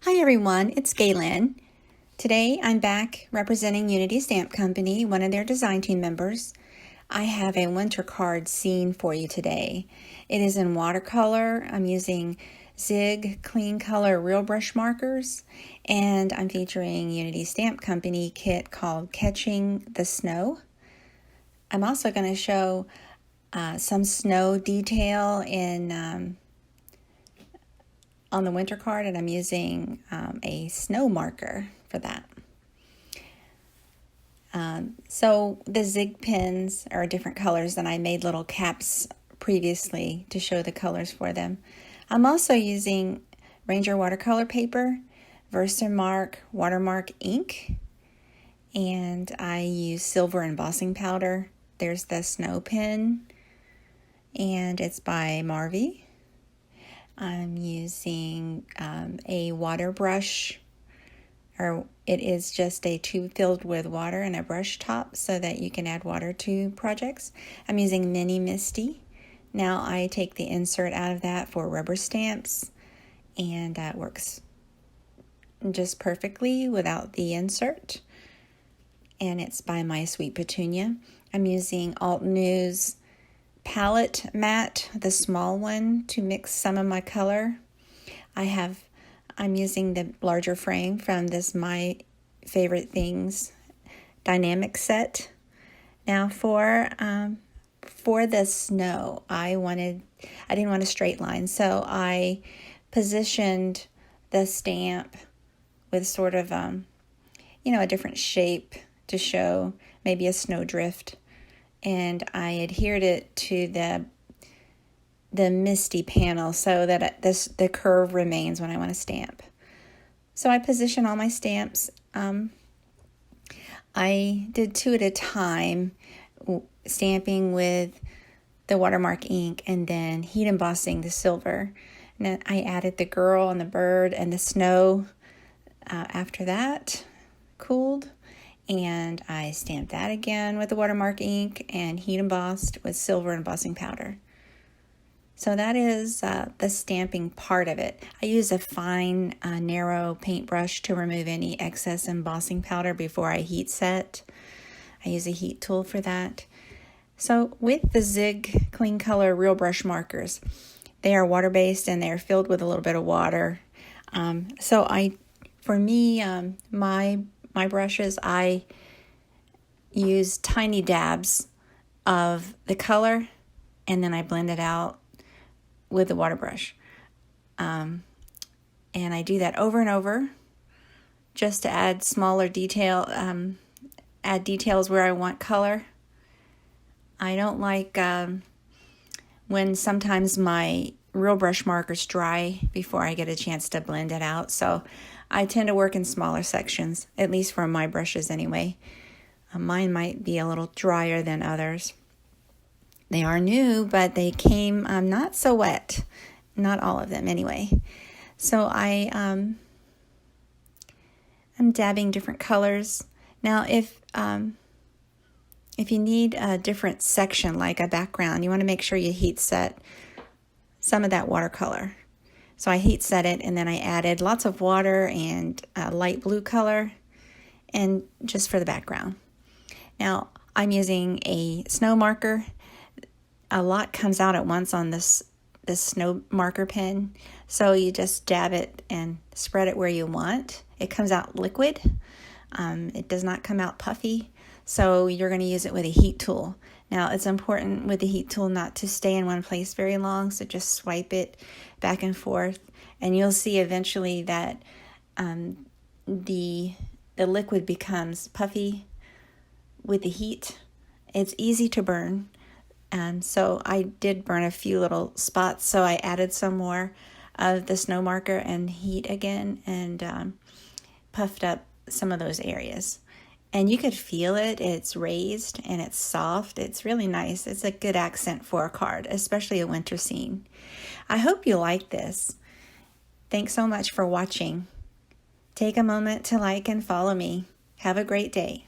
Hi everyone, it's Galen. Today I'm back representing Unity Stamp Company, one of their design team members. I have a winter card scene for you today. It is in watercolor. I'm using Zig Clean Color Real Brush markers, and I'm featuring Unity Stamp Company kit called Catching the Snow. I'm also going to show some snow detail on the winter card, and I'm using a snow marker for that. So the Zig pens are different colors, and I made little caps previously to show the colors for them. I'm also using Ranger watercolor paper, Versamark watermark ink, and I use silver embossing powder. There's the snow pen, and it's by Marvy. I'm using a water brush, or it is just a tube filled with water and a brush top so that you can add water to projects. I'm using Mini Misty. Now I take the insert out of that for rubber stamps, and that works just perfectly without the insert. And it's by My Sweet Petunia. I'm using Alt News palette mat, the small one, to mix some of my color. I'm using the larger frame from this My Favorite Things dynamic set. Now for the snow, I didn't want a straight line, so I positioned the stamp with sort of a different shape to show maybe a snowdrift. And I adhered it to the misty panel so that the curve remains when I want to stamp. So I position all my stamps. I did 2 at a time, stamping with the watermark ink and then heat embossing the silver. And then I added the girl and the bird and the snow after that cooled. And I stamped that again with the watermark ink and heat embossed with silver embossing powder. So that is the stamping part of it. I use a fine, narrow paintbrush to remove any excess embossing powder before I heat set. I use a heat tool for that. So with the Zig Clean Color Real Brush markers, they are water-based and they're filled with a little bit of water. My brushes, I use tiny dabs of the color, and then I blend it out with the water brush. And I do that over and over just to add smaller detail, add details where I want color. I don't like when sometimes my real brush markers dry before I get a chance to blend it out. So I tend to work in smaller sections, at least for my brushes anyway. Mine might be a little drier than others. They are new, but they came not so wet. Not all of them anyway. So I'm dabbing different colors. Now if you need a different section, like a background, you want to make sure you heat set some of that watercolor. So I heat set it, and then I added lots of water and a light blue color, and just for the background. Now I'm using a snow marker. A lot comes out at once on this snow marker pen, so you just dab it and spread it where you want. It comes out liquid. It does not come out puffy, so you're going to use it with a heat tool. Now, it's important with the heat tool not to stay in one place very long, so just swipe it back and forth, and you'll see eventually that the liquid becomes puffy with the heat. It's easy to burn, so I did burn a few little spots, so I added some more of the snow marker and heat again, and puffed up some of those areas. And you could feel it. It's raised and it's soft. It's really nice. It's a good accent for a card, especially a winter scene. I hope you like this. Thanks so much for watching. Take a moment to like and follow me. Have a great day.